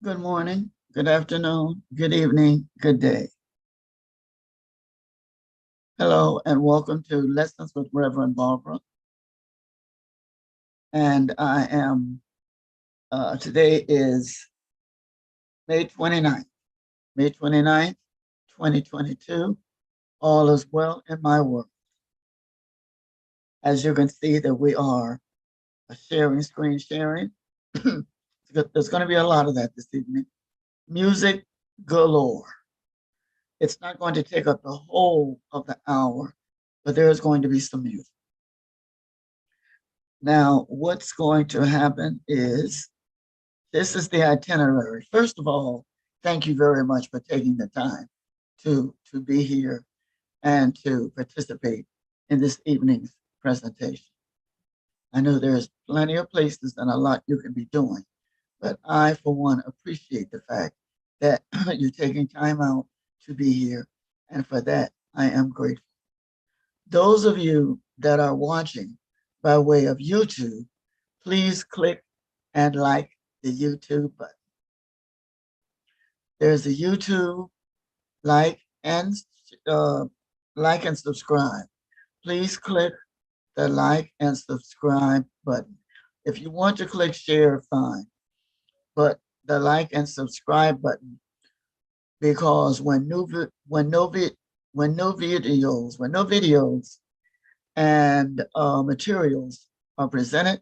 Good morning, good afternoon, good evening, good day. Hello, and welcome to Lessons with Reverend Barbara. And today is May 29th, May 29th, 2022. All is well in my world. As you can see that we are screen sharing. There's going to be a lot of that this evening. Music galore. It's not going to take up the whole of the hour, but there is going to be some music. Now, what's going to happen is this is the itinerary. First of all, thank you very much for taking the time to be here and to participate in this evening's presentation. I know there's plenty of places and a lot you can be doing, but I, for one, appreciate the fact that you're taking time out to be here, and for that, I am grateful. Those of you that are watching by way of YouTube, please click and like the YouTube button. There's a YouTube like and subscribe. Please click the like and subscribe button. If you want to click share, fine, but the like and subscribe button, because when no videos and materials are presented,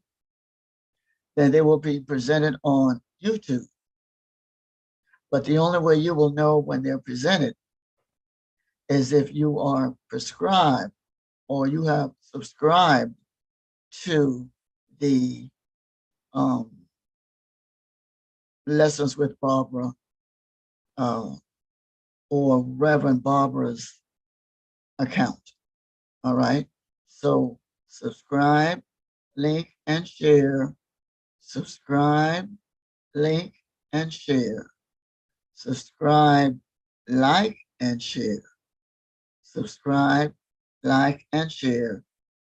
then they will be presented on YouTube. But the only way you will know when they're presented is if you are prescribed or you have subscribed to the Lessons with Barbara or Reverend Barbara's account. All right. So subscribe, link, and share. Subscribe, link, and share. Subscribe, like, and share. Subscribe, like, and share.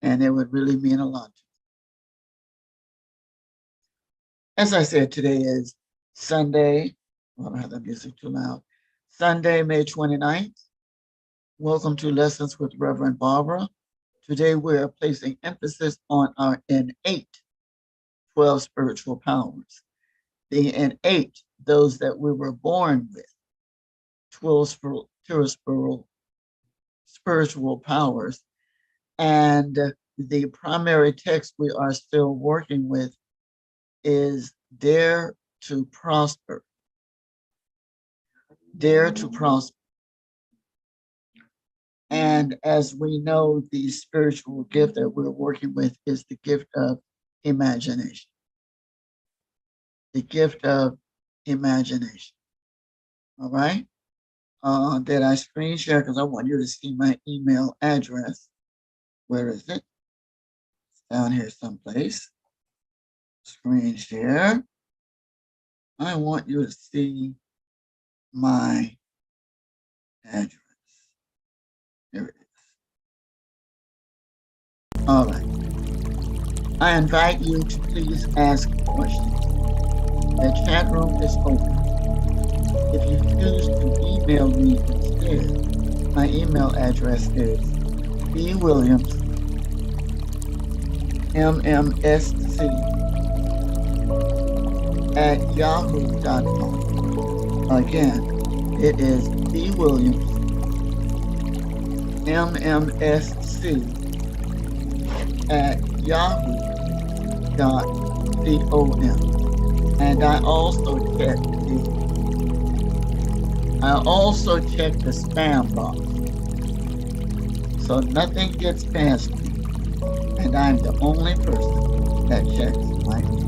And it would really mean a lot to me. As I said, today is Sunday. I don't have the music too loud. Sunday, May 29th. Welcome to Lessons with Reverend Barbara. Today we are placing emphasis on our innate 12 spiritual powers. The innate, those that we were born with, 12 spiritual powers. And the primary text we are still working with is Dare to Prosper. Dare to Prosper. And as we know, the spiritual gift that we're working with is the gift of imagination. The gift of imagination. All right. Did I screen share? Because I want you to see my email address. Where is it? It's down here someplace. Screen share. I want you to see my address. Here it is. All right. I invite you to please ask questions. The chat room is open. If you choose to email me instead, my email address is bwilliams, MMSC, @yahoo.com. Again, it is bwilliams, MMSC, @yahoo.com. And I also check the spam box. So nothing gets past me. And I'm the only person that checks my email.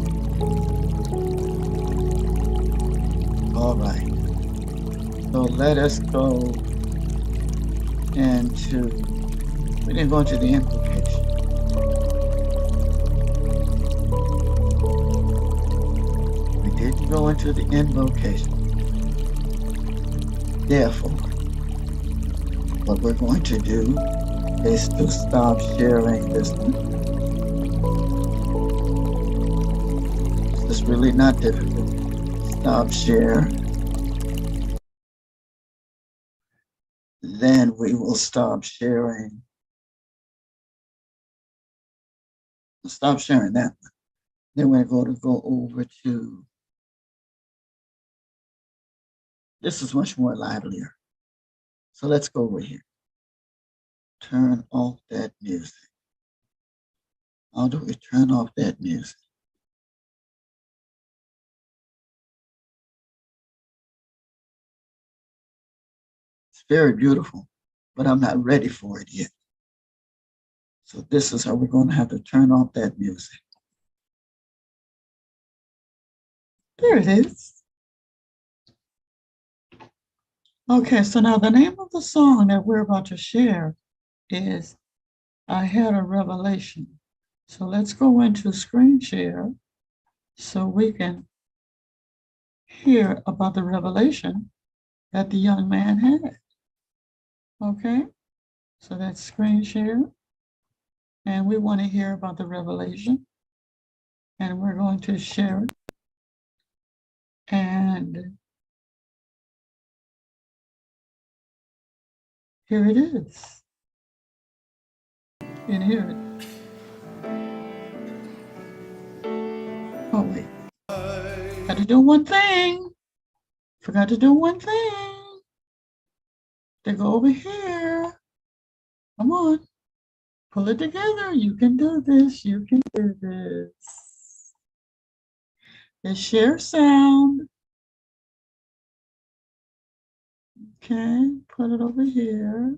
All right. So let us go into, we didn't go into the invocation. We didn't go into the invocation. Therefore, what we're going to do is to stop sharing this one. This is really not difficult. stop share. Then we will stop sharing. Stop sharing that one. Then we're going to go over to, this is much more livelier. So let's go over here. Turn off that music. How do we turn off that music? It's very beautiful, but I'm not ready for it yet. So this is how we're going to have to turn off that music. There it is. Okay, so now the name of the song that we're about to share is I Had a Revelation. So let's go into screen share so we can hear about the revelation that the young man had. Okay, so that's screen share. And we want to hear about the revelation. And we're going to share it. And here it is. You can hear it. Oh, wait. Got to do one thing. Forgot to do one thing. They go over here. Come on. Pull it together. You can do this. You can do this. The share sound. Okay, put it over here.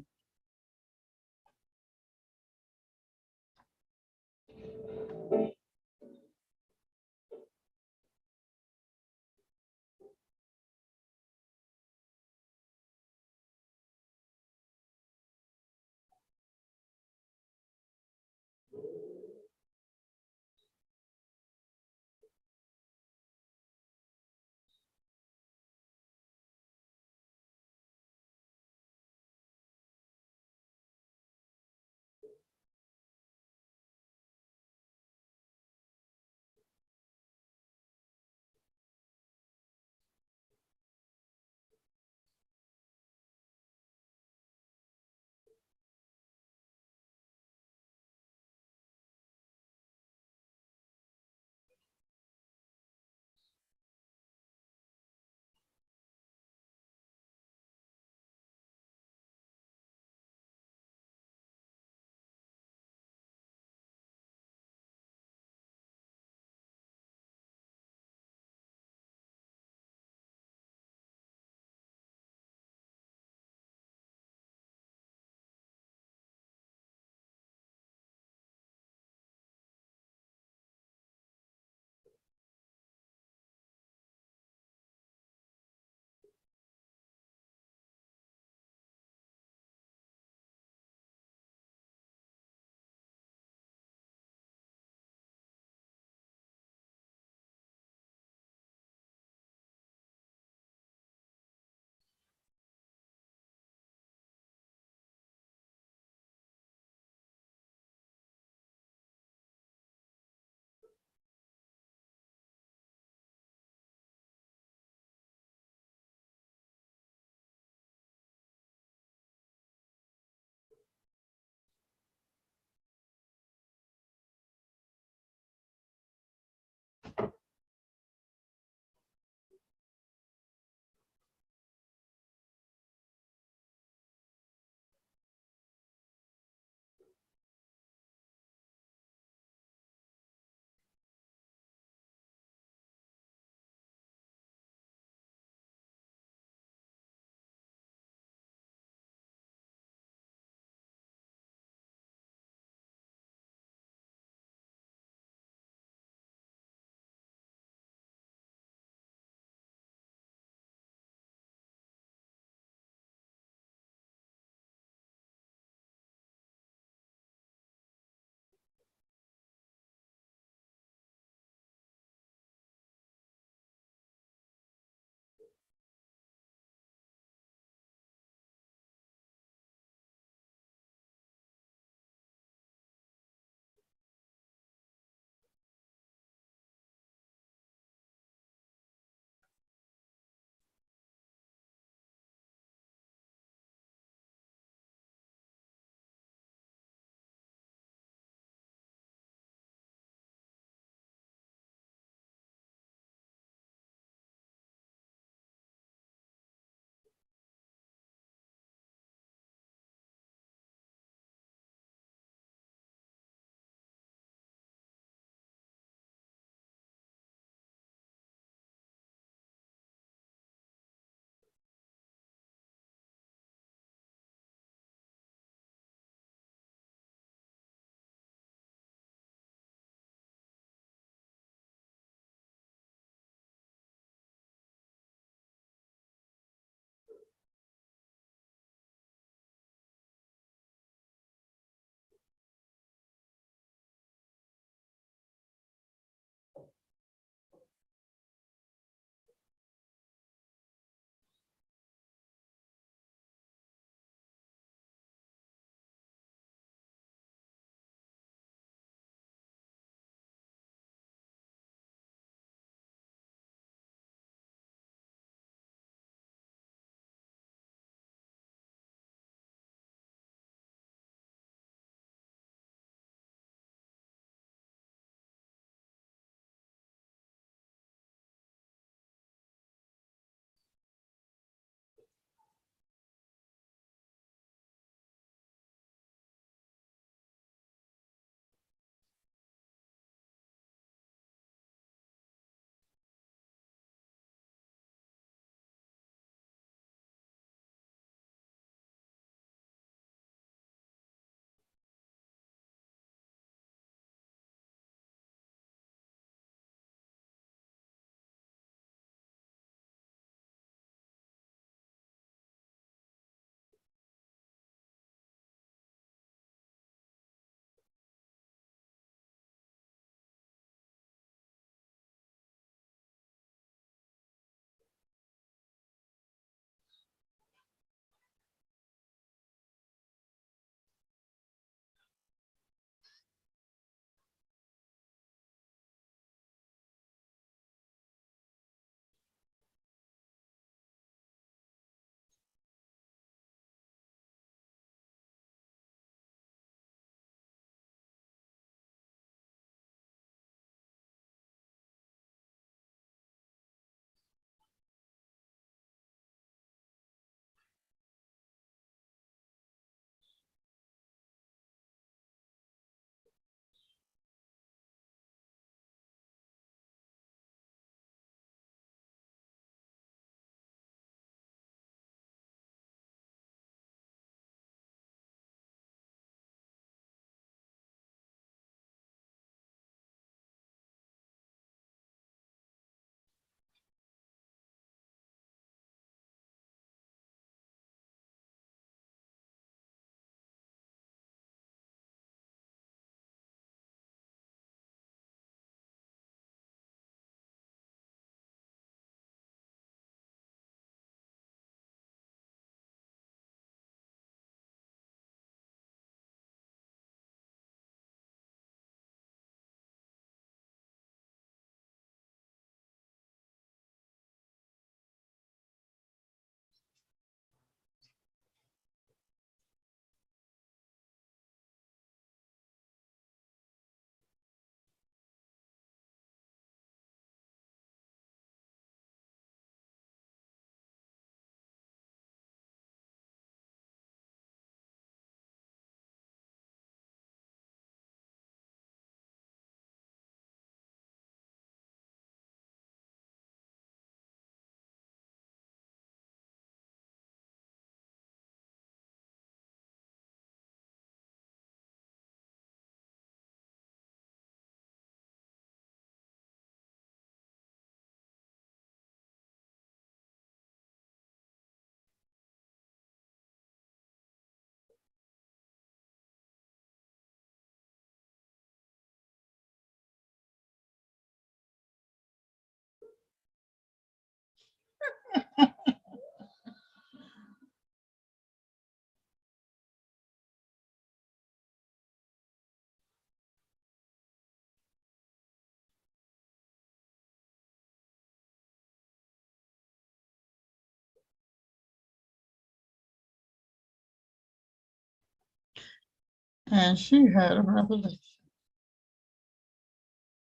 And she had a revelation.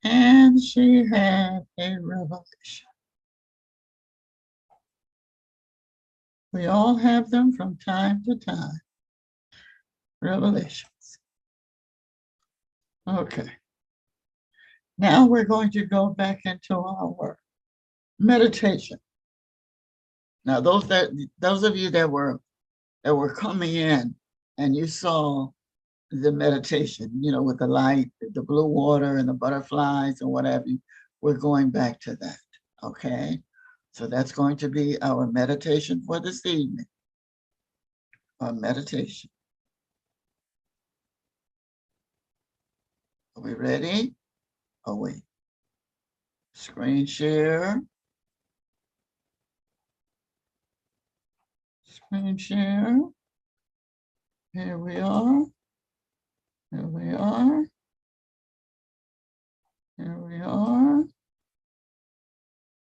And she had a revelation. We all have them from time to time. Revelations. Okay. Now we're going to go back into our meditation. Now, those of you that were coming in and you saw the meditation, with the light, the blue water and the butterflies and whatever, we're going back to that. Okay. So that's going to be our meditation for this evening. Our meditation. Are we ready? Oh, wait. Screen share. Screen share. Here we are. Here we are. Here we are.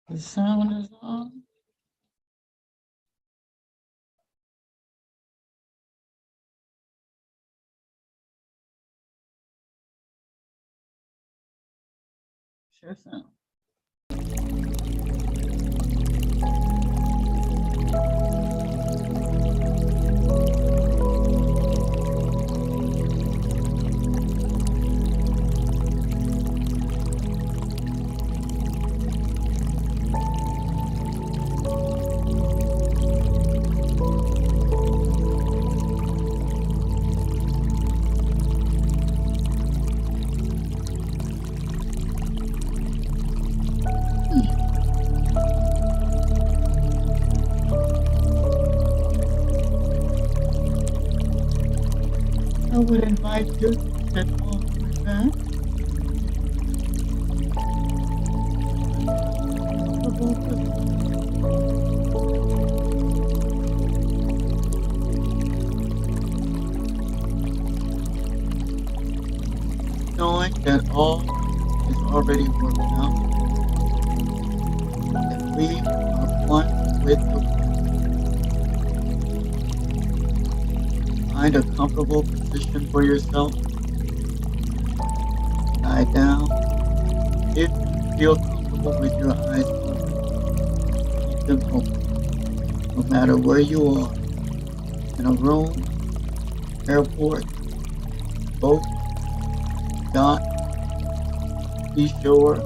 The sound is on. Share sound. I would invite you to sit all the way back. Knowing that all is already worked out, that we are one with the Lord. Find a comfortable position for yourself. Lie down. If you feel comfortable with your eyes open, keep them open. No matter where you are, in a room, airport, boat, yacht, seashore,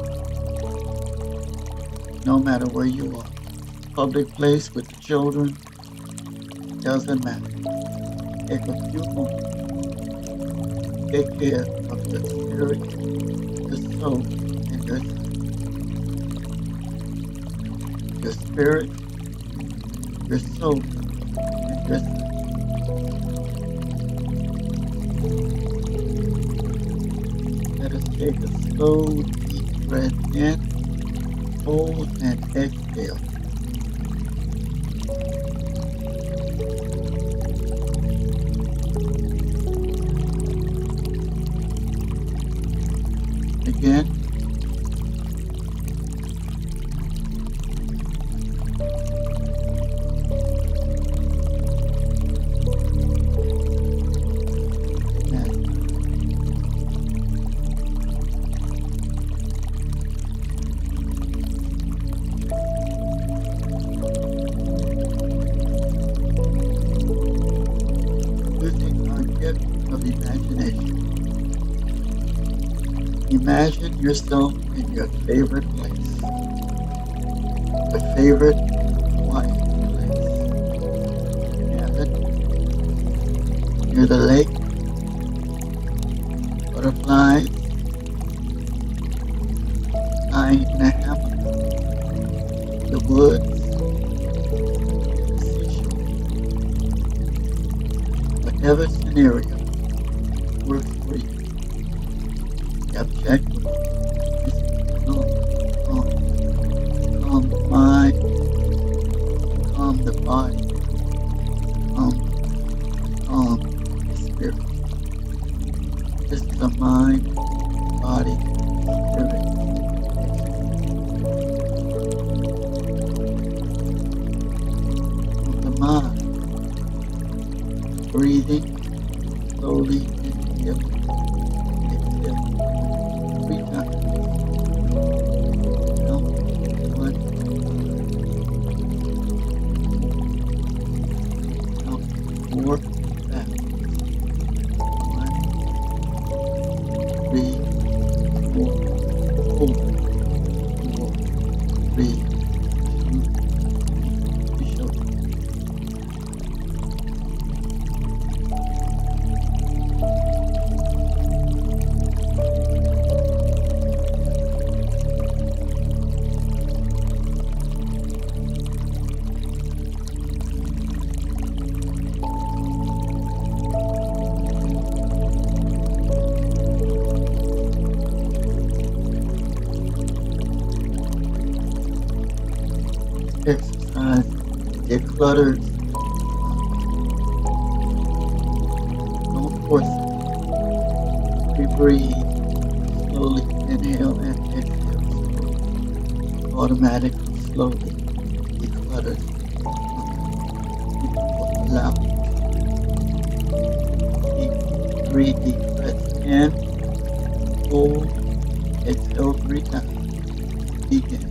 no matter where you are. Public place with the children, doesn't matter. Take a few moments. Take care of your spirit, your soul, and your spirit. Your spirit, your soul, and your spirit. Let us take a slow, deep breath in, hold, and exhale. Again. Using our gift of imagination. Imagine yourself in your favorite place, your favorite quiet place. Cabin, near the lake, butterflies, lying in a hammock, the woods, the seashore. Whatever scenario works for you. The objective is to calm the mind, calm the body, calm the spirit. This is a mind, body, spirit. Calm the mind, breathing slowly in 3, 4, hold it, 4, 3, 2, your shoulder. Exercise declutters. Don't force it. We breathe. Slowly inhale and exhale. Automatically, slowly declutters. Allow deep, 3 deep breaths in. Hold. Exhale 3 times. Begin.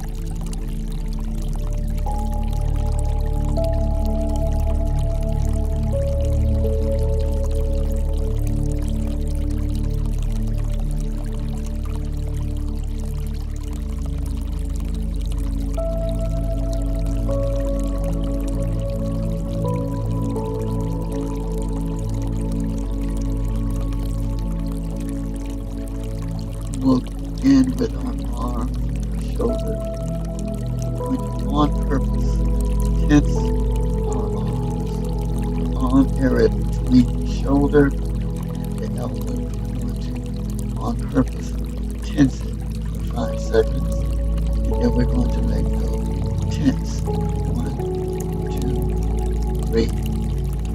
We'll begin with our arms, shoulders. We're going to, on purpose, tense our arms. The arm area between the shoulder and the elbow. We're going to, on purpose, tense it for 5 seconds. And then we're going to let go. Tense. 1, 2, 3,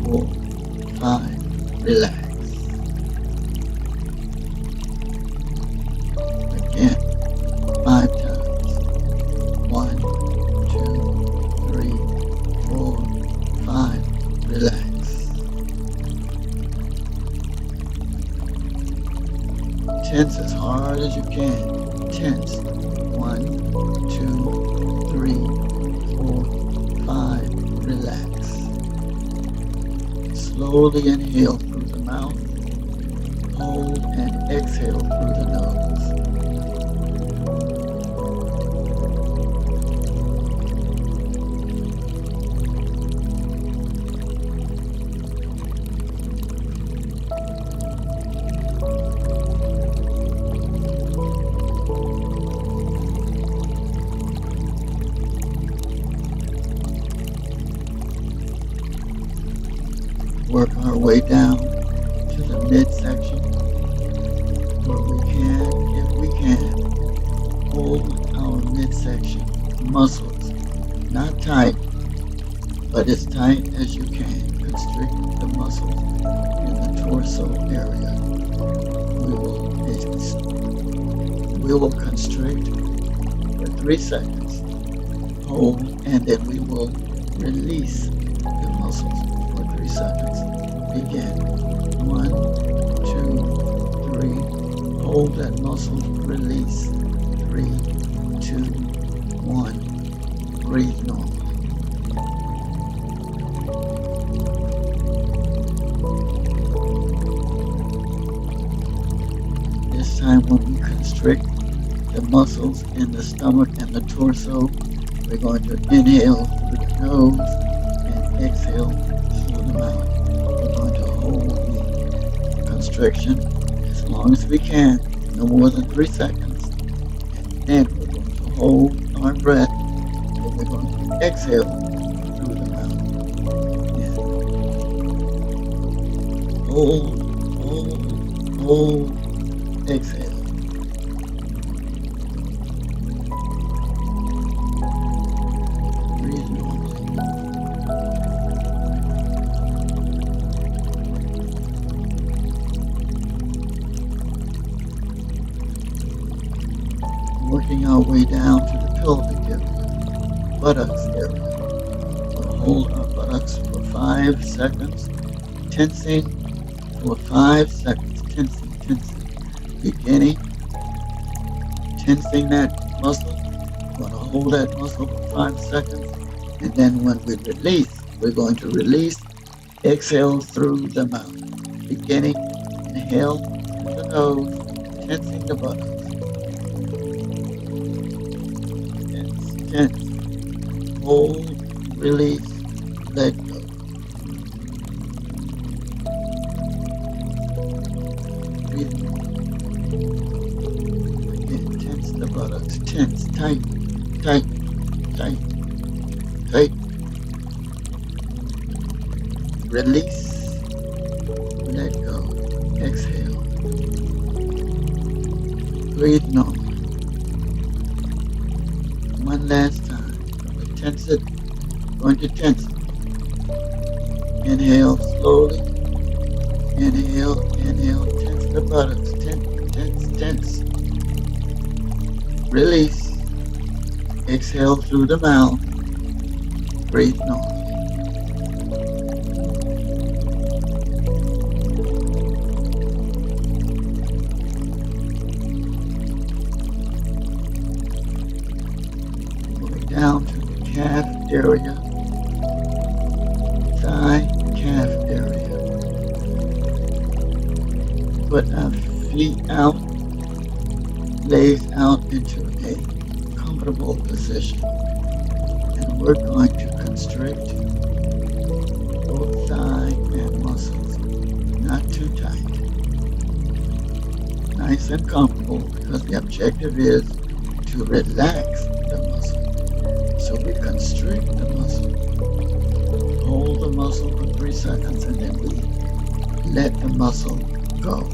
4, 5. Relax. Again, 5 times. 1, 2, 3, 4, 5. Relax. Tense as hard as you can. Tense. 1, 2, 3, 4, 5. Relax. Slowly inhale through the mouth. Hold and exhale through the nose. Work our way down to the midsection where we can, if we can, hold our midsection muscles. Not tight, but as tight as you can. Constrict the muscles in the torso area. We will constrict for 3 seconds, hold, and then we will release the muscles for 3 seconds. Begin. 1, 2, 3. Hold that muscle. Release. 3, 2, 1. Breathe normally. This time when we constrict the muscles in the stomach and the torso, we're going to inhale through the nose and exhale through the mouth. We're going to hold the constriction as long as we can, no more than 3 seconds. And then we're going to hold our breath and we're going to exhale through the mouth. Again. Hold, exhale. Working our way down to the pelvic area, buttocks area. We'll hold our buttocks for 5 seconds, tensing for 5 seconds, tensing. Beginning, tensing that muscle. We're going to hold that muscle for 5 seconds, and then when we release, we're going to release, exhale through the mouth. Beginning, inhale through the nose, tensing the buttocks. Tense, tense. Hold, release, let go. Breathe. Again, tense the buttocks. Tense, tight, tight, tight, tight. Release, let go. Exhale. Breathe normally. One last time. Tense it. Going to tense it. Inhale slowly. Inhale, inhale. Tense the buttocks. Tense, tense, tense. Release. Exhale through the mouth. Breathe normally. Moving down to the calf area. Thigh, calf area. Put our feet out, legs out into a comfortable position. And we're going to constrict both thigh and muscles. Not too tight. Nice and comfortable because the objective is to relax the muscle. So we constrict the muscle. Hold the muscle for 3 seconds and then we let the muscle go.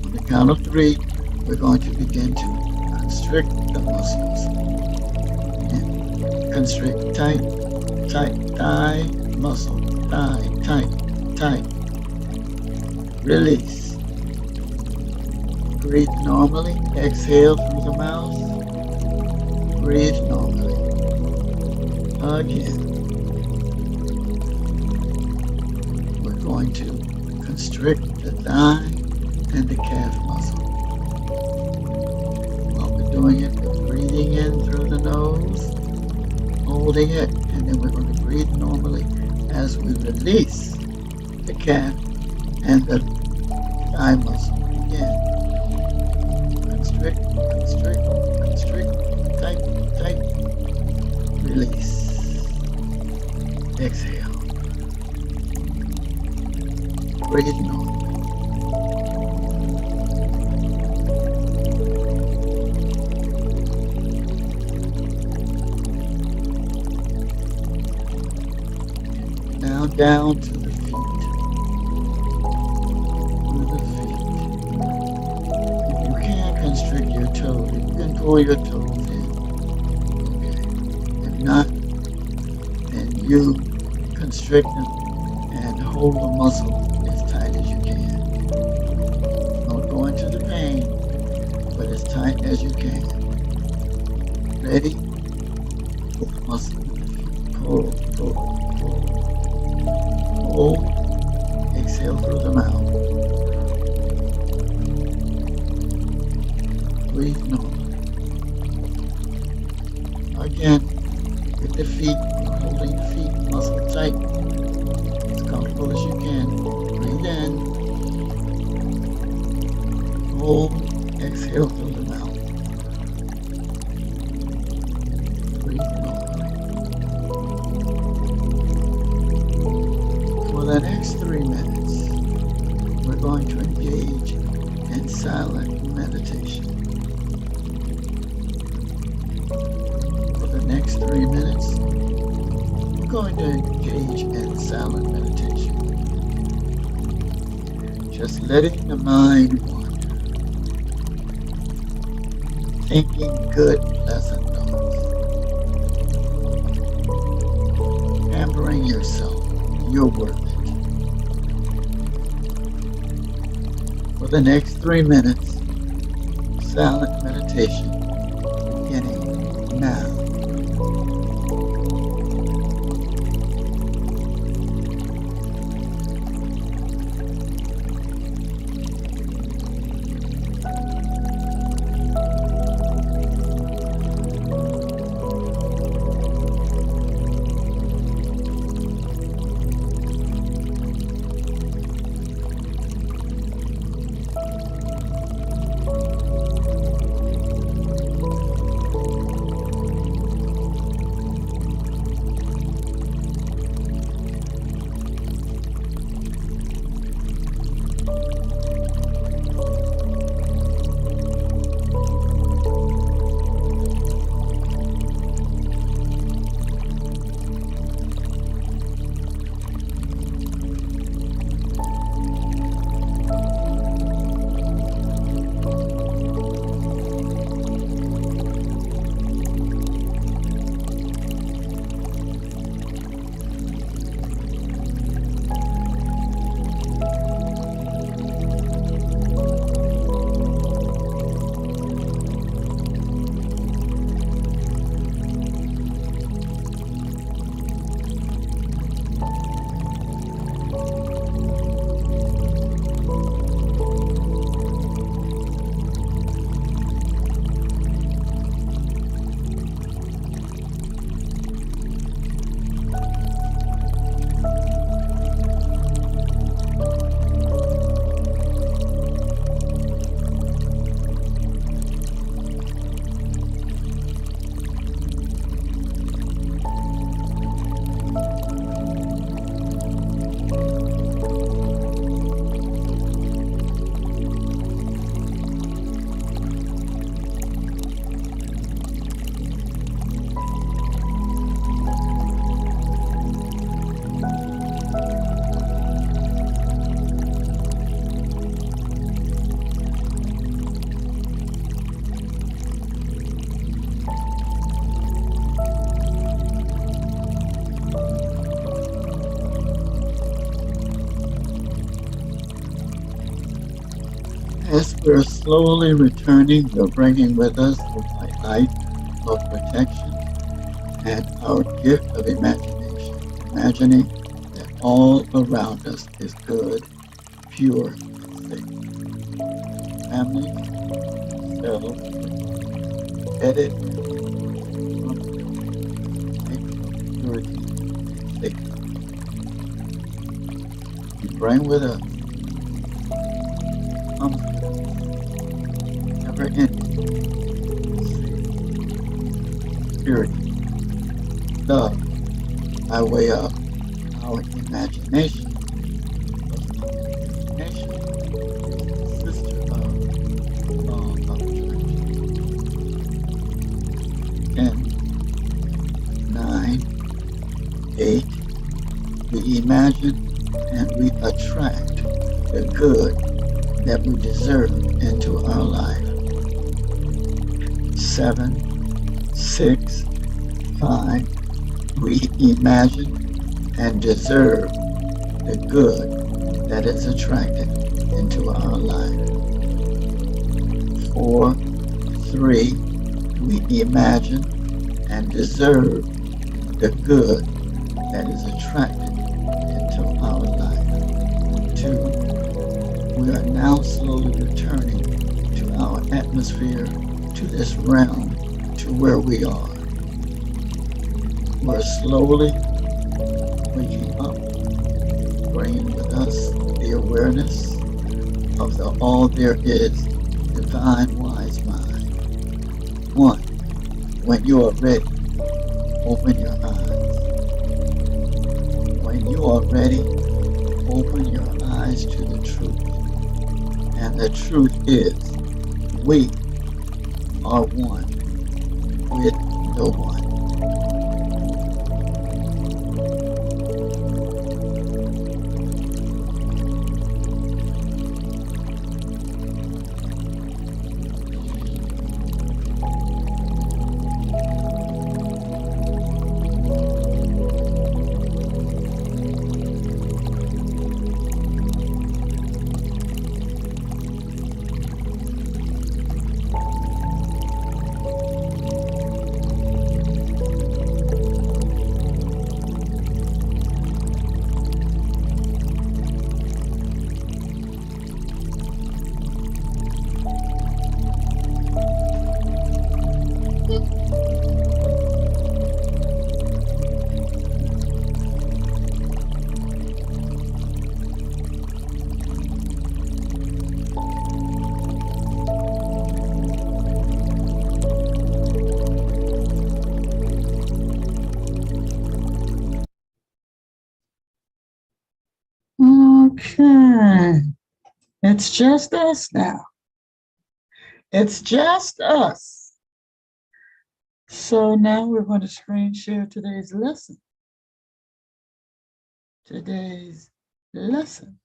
On the count of 3, we're going to begin to constrict the muscles. And constrict tight, tight, thigh, muscle, thigh, tight, tight. Release. Breathe normally. Exhale through the mouth. Breathe normally. Again. We're going to constrict the thigh and the calf muscle. While we're doing it, we're breathing in through the nose, holding it, and then we're going to breathe normally as we release the calf and the thigh muscle. Again. Constrict, constrict, constrict, tight, tight. Release. Exhale. Breathe normally. Now down to the feet. To the feet. If you can't constrict your toes, you can pull your toes in. Okay. If not, then you constrict them and hold the muscle as tight as you can. Don't go into the pain, but as tight as you can. Ready? Pull the muscle in the feet. Pull, pull, pull. Hold. Exhale through the mouth. Breathe normally. Again, with the feet, holding the feet, muscle tight, as comfortable as you can. Breathe in. Hold. Exhale through the mouth. Breathe normally. For the next 3 minutes, we're going to engage in silent meditation. For the next 3 minutes, we're going to engage in silent meditation. Just letting the mind wander, thinking good, pleasant thoughts, pampering yourself. You're worth it. For the next 3 minutes, silent meditation beginning now. We're slowly returning. We're bringing with us the white light of protection and our gift of imagination, imagining that all around us is good, pure, and safe. Family, self, headed light of purity and safety. We bring with us, comes with us, never ending, safe, purity, love, by way of our imagination. Because our imagination is the sister of law of attraction. 10, 9, 8, we imagine and we attract the good that we deserve into our life. 7, 6, 5, we imagine and deserve the good that is attracted into our life. 4, 3, we imagine and deserve the good that is attracted into our life. 2, we are now slowly returning to our atmosphere, to this realm, to where we are. We're slowly waking up, bringing with us the awareness of the all there is divine wise mind. 1, when you are ready, open your eyes. When you are ready, open your eyes to the truth. And the truth is, we are one with the one. Okay. It's just us now. It's just us. So now we're going to screen share today's lesson. Today's lesson.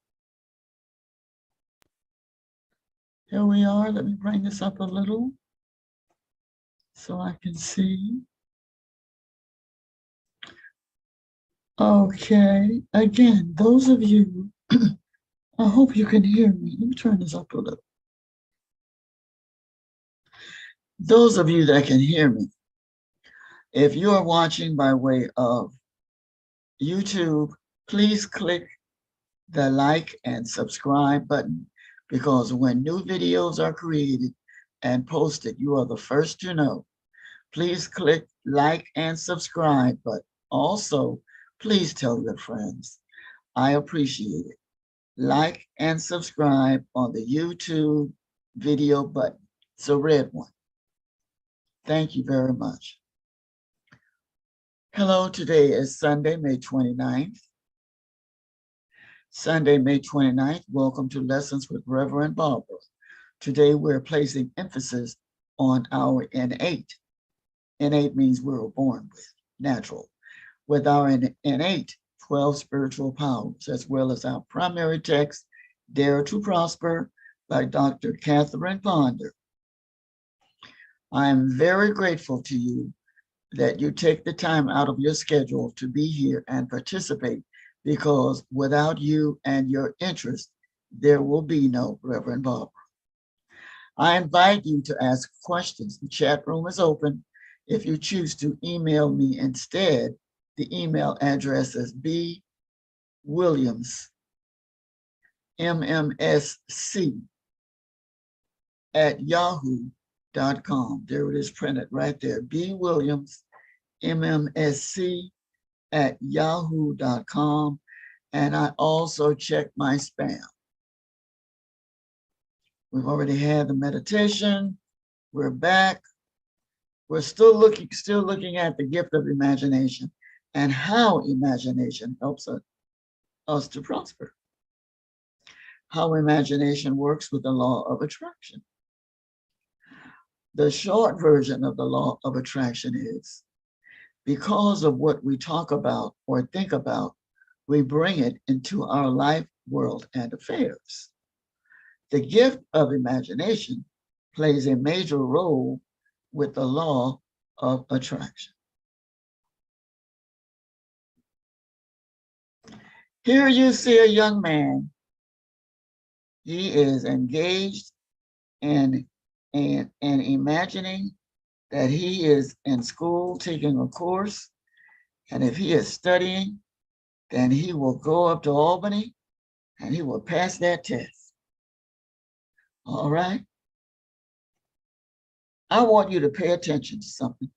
Here we are. Let me bring this up a little so I can see. Okay. Again, those of you, I hope you can hear me. Let me turn this up a little. Those of you that can hear me, if you are watching by way of YouTube, please click the like and subscribe button, because when new videos are created and posted, you are the first to know. Please click like and subscribe, but also please tell your friends. I appreciate it. Like and subscribe on the YouTube video button. It's a red one. Thank you very much. Hello, today is Sunday, May 29th. Sunday, May 29th. Welcome to Lessons with Reverend Barbara. Today we're placing emphasis on our innate. Innate means we were born with, natural. With our innate 12 spiritual powers, as well as our primary text, Dare to Prosper, by Dr. Catherine Ponder. I am very grateful to you that you take the time out of your schedule to be here and participate, because without you and your interest, there will be no Reverend Barbara. I invite you to ask questions. The chat room is open. If you choose to email me instead, the email address is bwilliams, MMSC, @yahoo.com. There it is printed right there. bwilliams, MMSC, @yahoo.com. And I also check my spam. We've already had the meditation. We're back. We're still looking at the gift of imagination and how imagination helps us to prosper. How imagination works with the law of attraction. The short version of the law of attraction is, because of what we talk about or think about, we bring it into our life, world, and affairs. The gift of imagination plays a major role with the law of attraction. Here you see a young man. He is engaged in imagining that he is in school taking a course, and if he is studying, then he will go up to Albany and he will pass that test. All right? I want you to pay attention to something.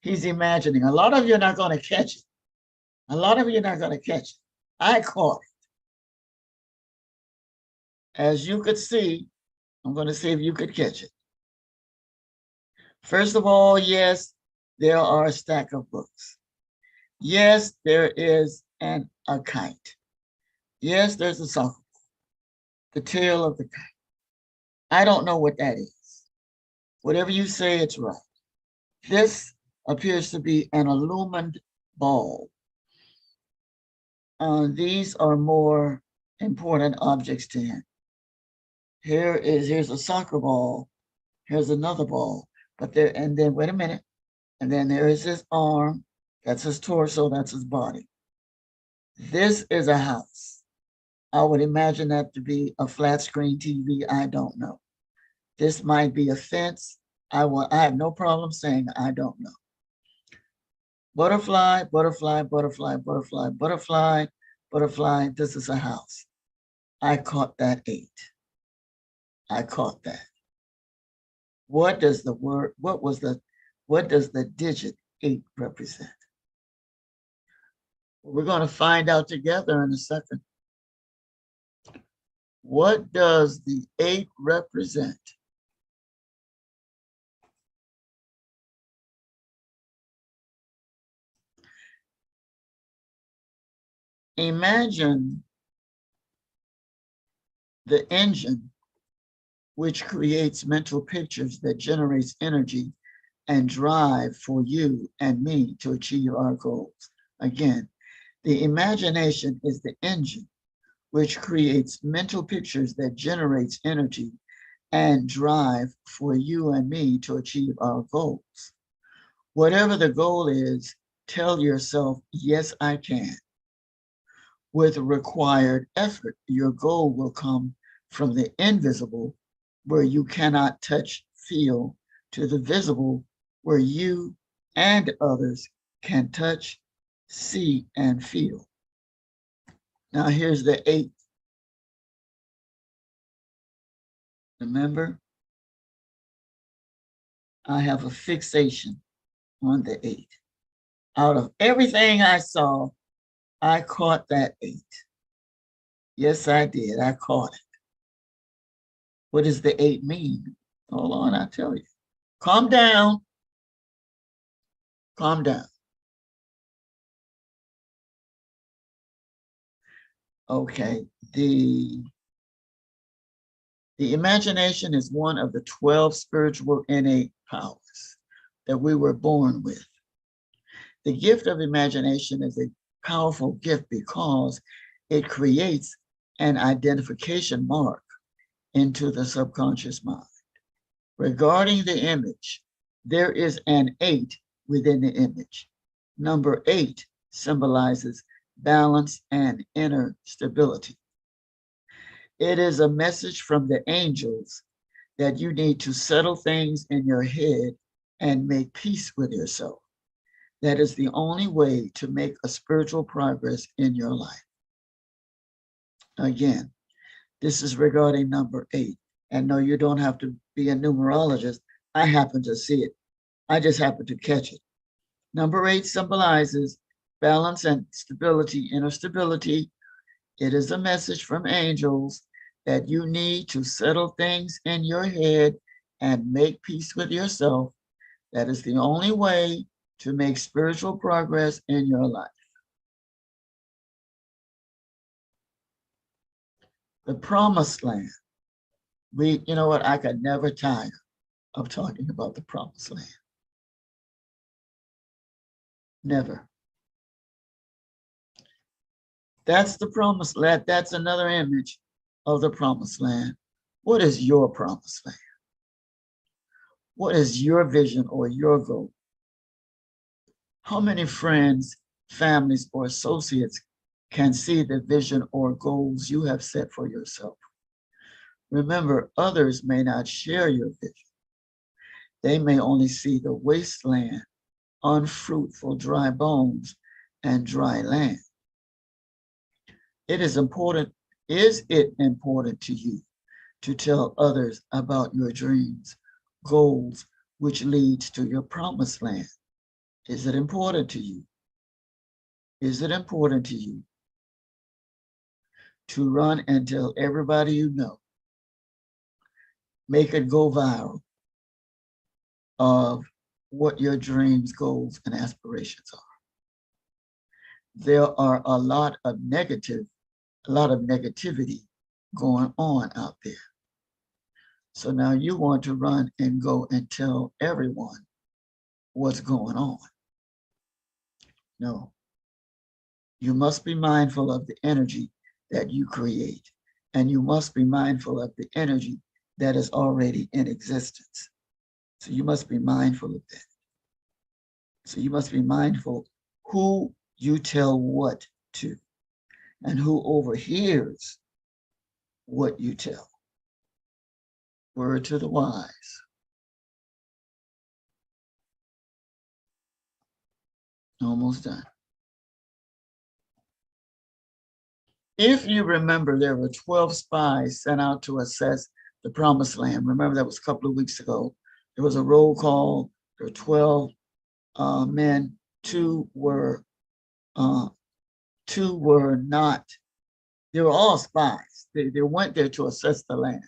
He's imagining. A lot of you are not going to catch it. A lot of you are not going to catch it. I caught it. As you could see, I'm going to see if you could catch it. First of all, yes, there are a stack of books. Yes, there is a kite. Yes, there's a soccer ball. The tail of the kite. I don't know what that is. Whatever you say, it's right. This appears to be an illumined ball. These are more important objects to him. Here's a soccer ball. Here's another ball. But there, and then wait a minute. And then there is his arm. That's his torso. That's his body. This is a house. I would imagine that to be a flat screen TV. I don't know. This might be a fence. I have no problem saying I don't know. Butterfly, butterfly, butterfly, butterfly, butterfly, butterfly. This is a house. I caught that 8. I caught that. What does the digit 8 represent? We're going to find out together in a second. What does the 8 represent? Imagine the engine which creates mental pictures that generates energy and drive for you and me to achieve our goals. Again, the imagination is the engine which creates mental pictures that generates energy and drive for you and me to achieve our goals. Whatever the goal is, tell yourself, yes, I can. With required effort, your goal will come from the invisible, where you cannot touch, feel, to the visible, where you and others can touch, see, and feel. Now here's the 8. Remember, I have a fixation on the 8. Out of everything I saw, I caught that 8. Yes, I did. I caught it. What does the 8 mean? Hold on, I'll tell you. Calm down. Calm down. Okay, the imagination is one of the 12 spiritual innate powers that we were born with. The gift of imagination is a powerful gift because it creates an identification mark into the subconscious mind. Regarding the image, there is an 8 within the image. Number 8 symbolizes balance and inner stability. It is a message from the angels that you need to settle things in your head and make peace with yourself. That is the only way to make a spiritual progress in your life. Again, this is regarding number 8. And no, you don't have to be a numerologist. I happen to see it. I just happen to catch it. Number 8 symbolizes balance and stability, inner stability. It is a message from angels that you need to settle things in your head and make peace with yourself. That is the only way to make spiritual progress in your life. The promised land. You know what? I could never tire of talking about the promised land. Never. That's the promised land. That's another image of the promised land. What is your promised land? What is your vision or your goal? How many friends, families, or associates can see the vision or goals you have set for yourself? Remember, others may not share your vision. They may only see the wasteland, unfruitful dry bones, and dry land. Is it important to you to tell others about your dreams, goals, which leads to your promised land? Is it important to you? Is it important to you to run and tell everybody you know? Make it go viral of what your dreams, goals, and aspirations are. There are a lot of negativity going on out there. So now you want to run and go and tell everyone what's going on. No. You must be mindful of the energy that you create, and you must be mindful of the energy that is already in existence. So you must be mindful of that. So you must be mindful who you tell what to and who overhears what you tell. Word to the wise. Almost done. If you remember, there were 12 spies sent out to assess the promised land. Remember, that was a couple of weeks ago. There was a roll call. There were 12 men. Two were not. They were all spies. They went there to assess the land.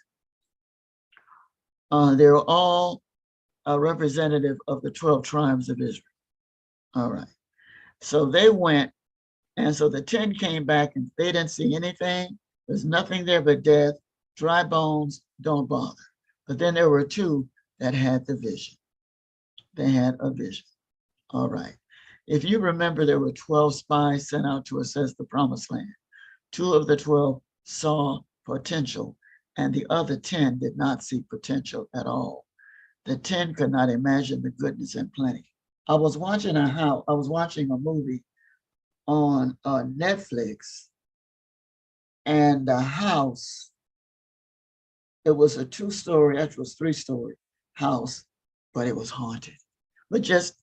They were all a representative of the 12 tribes of Israel. All right. So they went, and so the 10 came back and they didn't see anything. There's nothing there but death, dry bones, don't bother. But then there were 2 that had the vision. They had a vision. All right. If you remember, there were 12 spies sent out to assess the promised land. 2 of the 12 saw potential, and the other 10 did not see potential at all. The 10 could not imagine the goodness and plenty. I was watching a movie on Netflix, and the house, it was a 2-story, actually it was 3-story house, but it was haunted. But just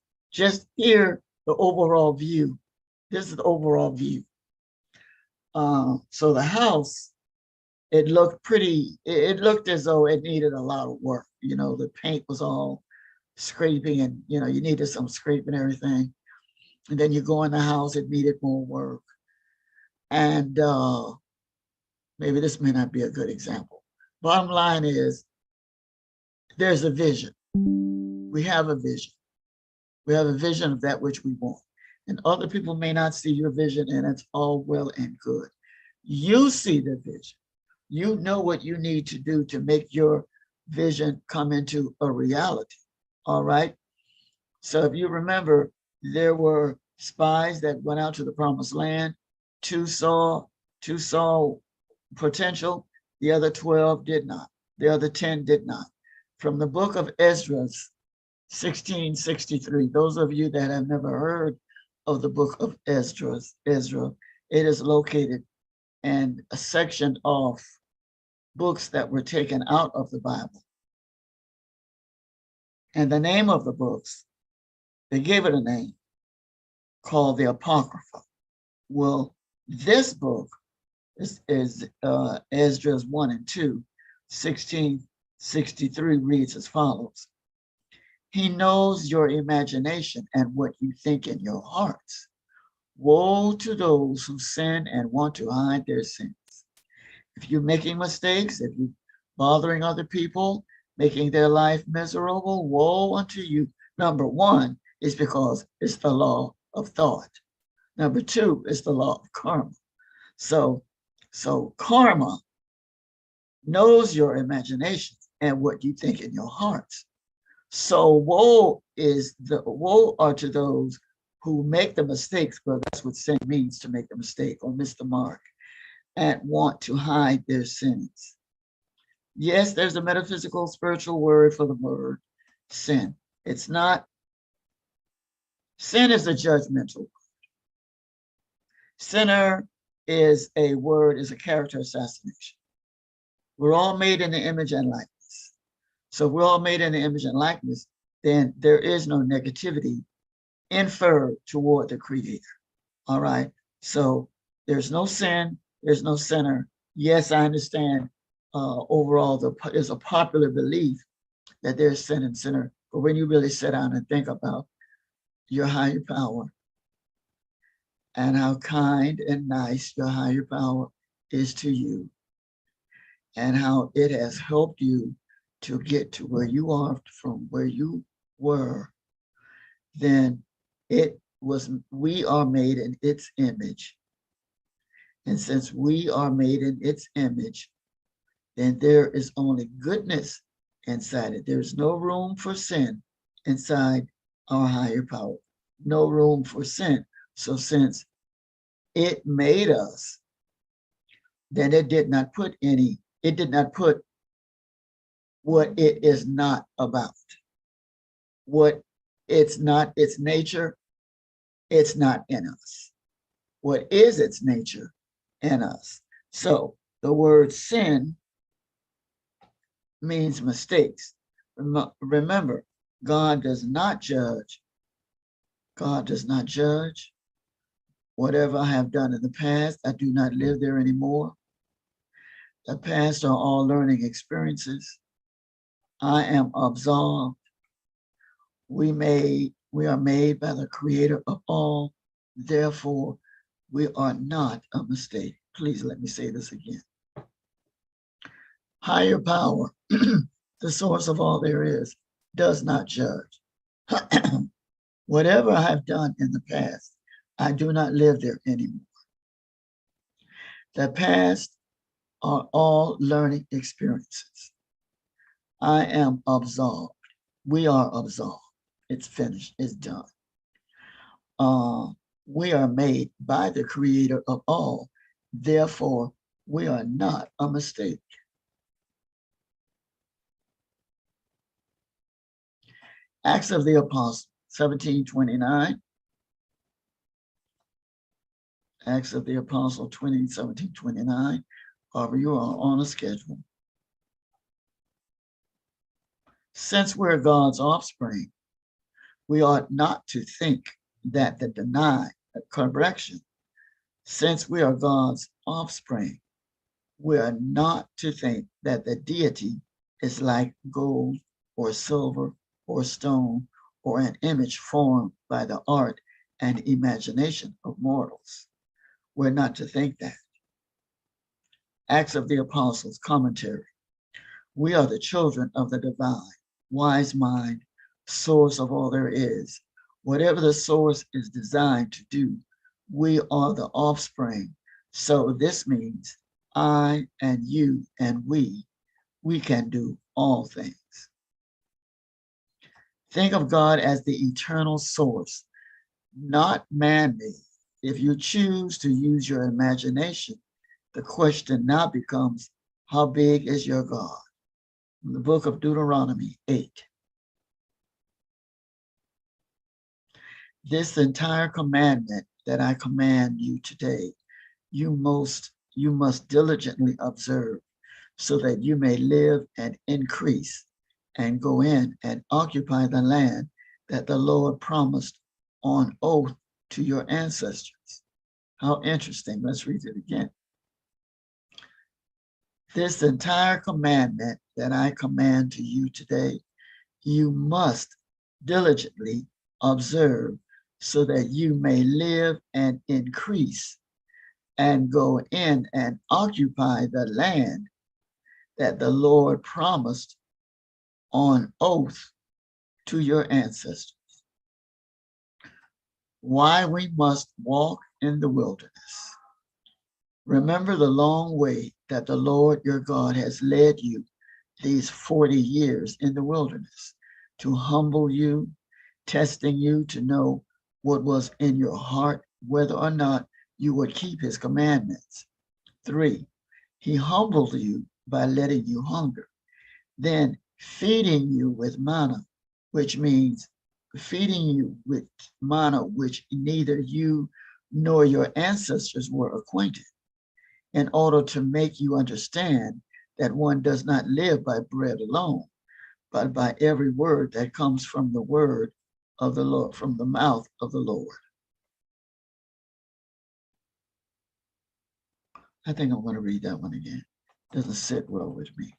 hear the overall view. This is the overall view. So the house, it looked as though it needed a lot of work. You know, the paint was all scraping, and you needed some scraping and everything. And then you go in the house, it needed more work. And maybe this may not be a good example. Bottom line is, there's a vision. We have a vision. We have a vision of that which we want. And other people may not see your vision, and it's all well and good. You see the vision. You know what you need to do to make your vision come into a reality. All right. So if you remember, there were spies that went out to the promised land. 2 saw potential. The other 12 did not. The other 10 did not. From the book of Ezra, 1663. Those of you that have never heard of the book of Ezra, it is located in a section of books that were taken out of the Bible. And the name of the books, they gave it a name called the Apocrypha. Well, this book is Esdras 1 and 2, 1663 reads as follows. He knows your imagination and what you think in your hearts. Woe to those who sin and want to hide their sins. If you're making mistakes, if you're bothering other people, making their life miserable, woe unto you. Number one is because it's the law of thought. Number two is the law of karma. So karma knows your imagination and what you think in your hearts. So woe are to those who make the mistakes, but that's what sin means, to make the mistake or miss the mark, and want to hide their sins. Yes, there's a metaphysical, spiritual word for the word sin. It's not, sin is a judgmental word. Sinner is a word, is a character assassination. We're all made in the image and likeness. So if we're all made in the image and likeness, then there is no negativity inferred toward the Creator. All right. So there's no sin, there's no sinner. Yes, I understand. Overall, there's a popular belief that there's sin and sinner. But when you really sit down and think about your higher power and how kind and nice your higher power is to you, and how it has helped you to get to where you are from where you were, then we are made in its image. And since we are made in its image, then there is only goodness inside it. There's no room for sin inside our higher power. No room for sin. So since it made us, then it did not put what it is not about. What it's not its nature, it's not in us. What is its nature in us? So the word sin means mistakes. Remember, God does not judge. God does not judge. Whatever I have done in the past, I do not live there anymore. The past are all learning experiences. I am absolved. We are made by the Creator of all. Therefore, we are not a mistake. Please let me say this again. Higher power, the source of all there is, does not judge. Whatever I have done in the past, I do not live there anymore. The past are all learning experiences. I am absolved. We are absolved. It's finished. It's done. We are made by the Creator of all. Therefore, we are not a mistake. Acts of the Apostles, 1729. Acts of the Apostle, 1729. However, you are on a schedule. Since we're God's offspring, we ought not to think that correction. Since we are God's offspring, we are not to think that the deity is like gold or silver or stone or an image formed by the art and imagination of mortals. We're not to think that. Acts of the Apostles, commentary. We are the children of the divine, wise mind, source of all there is. Whatever the source is designed to do, we are the offspring. So this means I and you and we can do all things. Think of God as the eternal source, not man-made. If you choose to use your imagination, the question now becomes, how big is your God? In the book of Deuteronomy 8. This entire commandment that I command you today, you must diligently observe, so that you may live and increase and go in and occupy the land that the Lord promised on oath to your ancestors. How interesting. Let's read it again. This entire commandment that I command to you today, you must diligently observe so that you may live and increase and go in and occupy the land that the Lord promised on oath to your ancestors. Why we must walk in the wilderness. Remember the long way that the Lord your God has led you these 40 years in the wilderness to humble you, testing you to know what was in your heart, whether or not you would keep his commandments. 3, he humbled you by letting you hunger, then feeding you with manna, which means feeding you with manna, which neither you nor your ancestors were acquainted, in order to make you understand that one does not live by bread alone, but by every word that comes from the word of the Lord, from the mouth of the Lord. I think I'm going to read that one again. Doesn't sit well with me.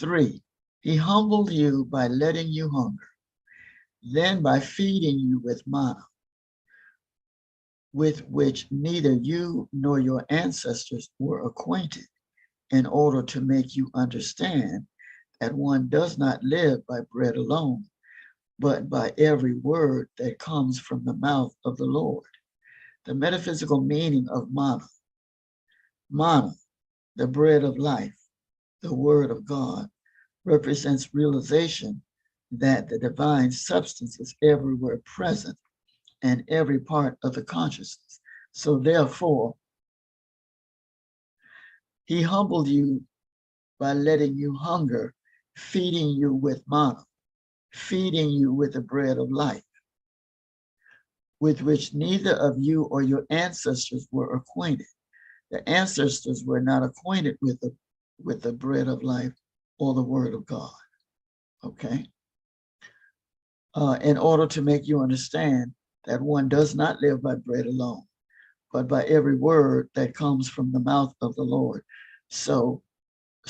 3, he humbled you by letting you hunger, then by feeding you with manna, with which neither you nor your ancestors were acquainted, in order to make you understand that one does not live by bread alone, but by every word that comes from the mouth of the Lord. The metaphysical meaning of manna. Manna, the bread of life, the word of God, represents realization that the divine substance is everywhere present and every part of the consciousness. So therefore, he humbled you by letting you hunger, feeding you with manna, feeding you with the bread of life, with which neither of you or your ancestors were acquainted. The ancestors were not acquainted with the bread of life or the word of God. Okay? In order to make you understand that one does not live by bread alone, but by every word that comes from the mouth of the Lord. So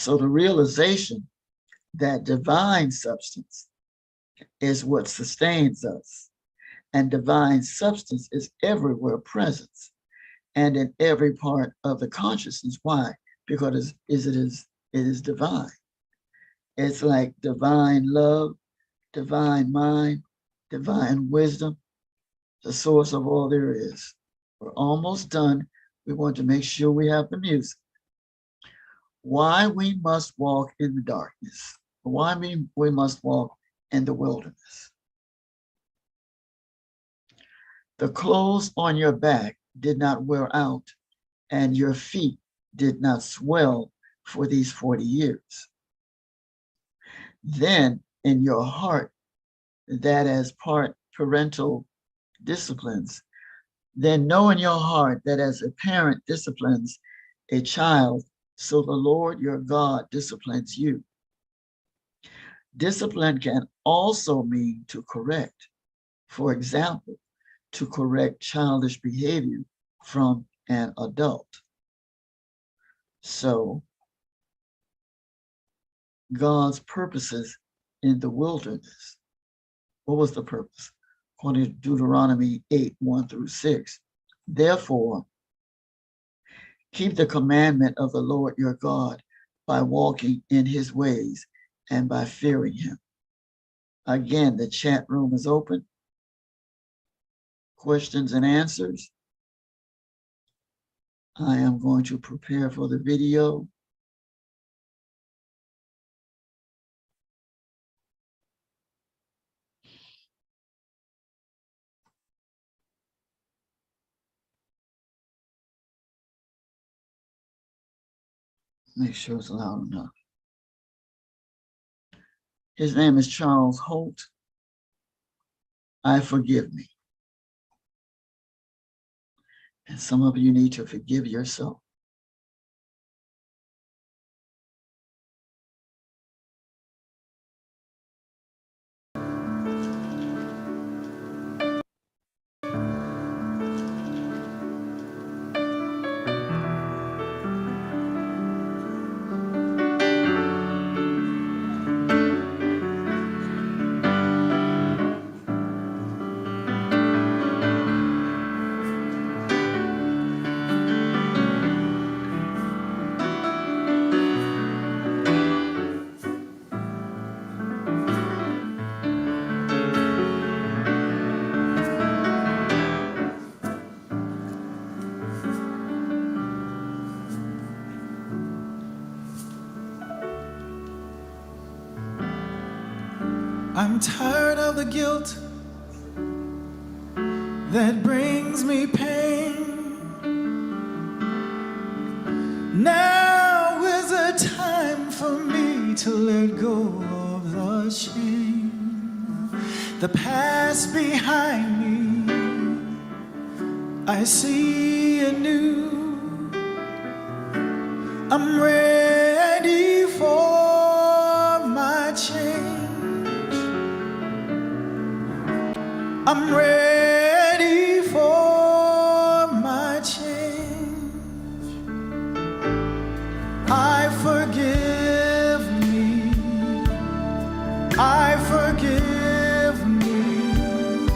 the realization that divine substance is what sustains us, and divine substance is everywhere present and in every part of the consciousness. Why? Because it is divine. It's like divine love, divine mind, divine wisdom, the source of all there is. We're almost done. We want to make sure we have the music. Why we must walk in the darkness. Why we must walk in the wilderness. The clothes on your back did not wear out, and your feet did not swell for these 40 years. Then in your heart, that as part parental disciplines, then know in your heart that as a parent disciplines a child, so the Lord your God disciplines you. Discipline can also mean to correct. For example, to correct childish behavior from an adult. So God's purposes in the wilderness. What was the purpose? According to Deuteronomy 8:1-6. Therefore, keep the commandment of the Lord your God by walking in his ways and by fearing him. Again, the chat room is open. Questions and answers. I am going to prepare for the video. Make sure it's loud enough. His name is Charles Holt. I forgive me. And some of you need to forgive yourself. I'm tired of the guilt that brings me pain. Now is the time for me to let go of the shame. The past behind me, I see anew. I'm ready for my change. I'm ready for my change. I forgive me. I forgive me.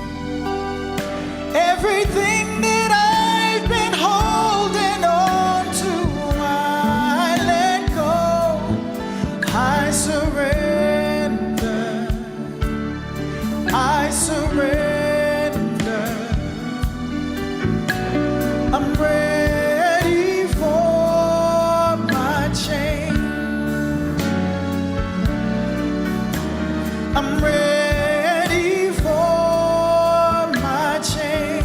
Everything that I've been holding on to, I let go. I surrender. I surrender. I'm ready for my change. I'm ready for my change.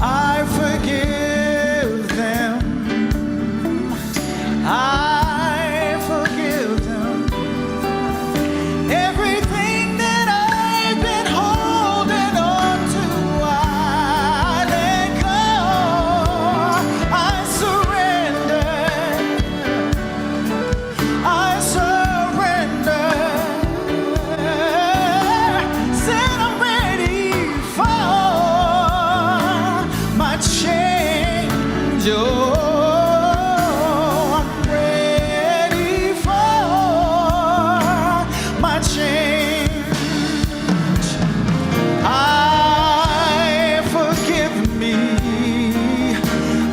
I forgive them. I forgive them. Everything that I've been holding on to, I let go. I surrender. I surrender. Said I'm ready for my change. Oh, I'm ready for my change. I forgive me.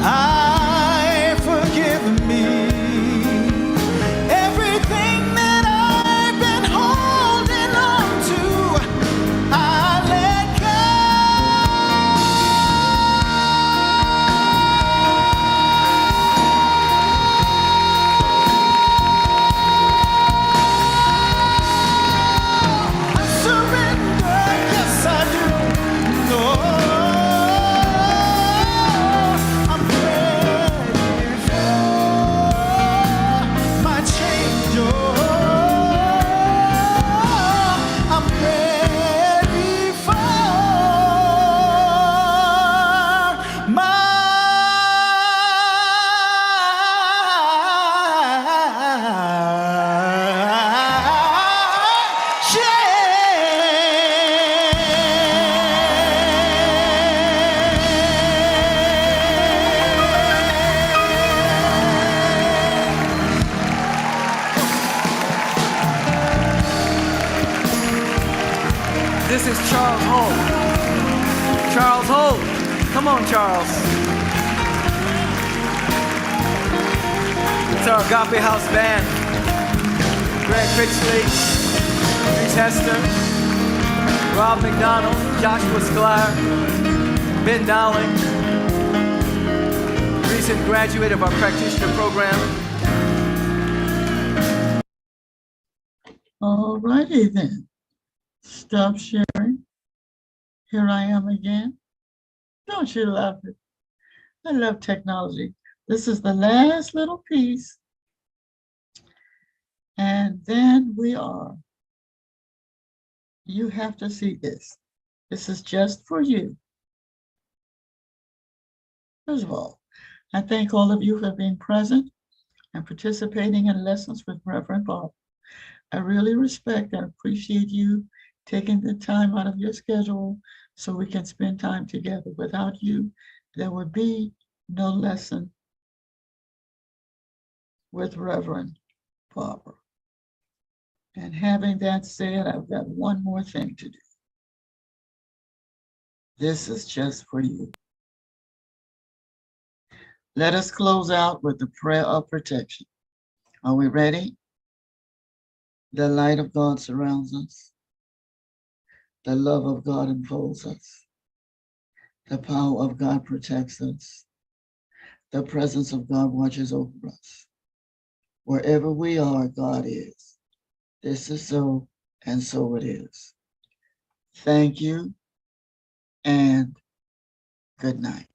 I forgive me. Everything that I've been holding on to, I let go. I surrender, yes I do. No, I'm ready for my change. Oh, I'm ready for my This is Charles Holt. Charles Holt. Come on, Charles. It's our Agape House band. Greg Critchley, Reese Hester, Rob McDonald, Joshua Sklar, Ben Dowling, recent graduate of our practitioner program. All righty then. Stop sharing. Here I am again. Don't you love it? I love technology. This is the last little piece. And then we are. You have to see this. This is just for you. First of all, I thank all of you for being present and participating in lessons with Reverend Bob. I really respect and appreciate you taking the time out of your schedule so we can spend time together. Without you, there would be no lesson with Reverend Barbara. And having that said, I've got one more thing to do. This is just for you. Let us close out with the prayer of protection. Are we ready? The light of God surrounds us. The love of God enfolds us. The power of God protects us. The presence of God watches over us. Wherever we are, God is. This is so, and so it is. Thank you, and good night.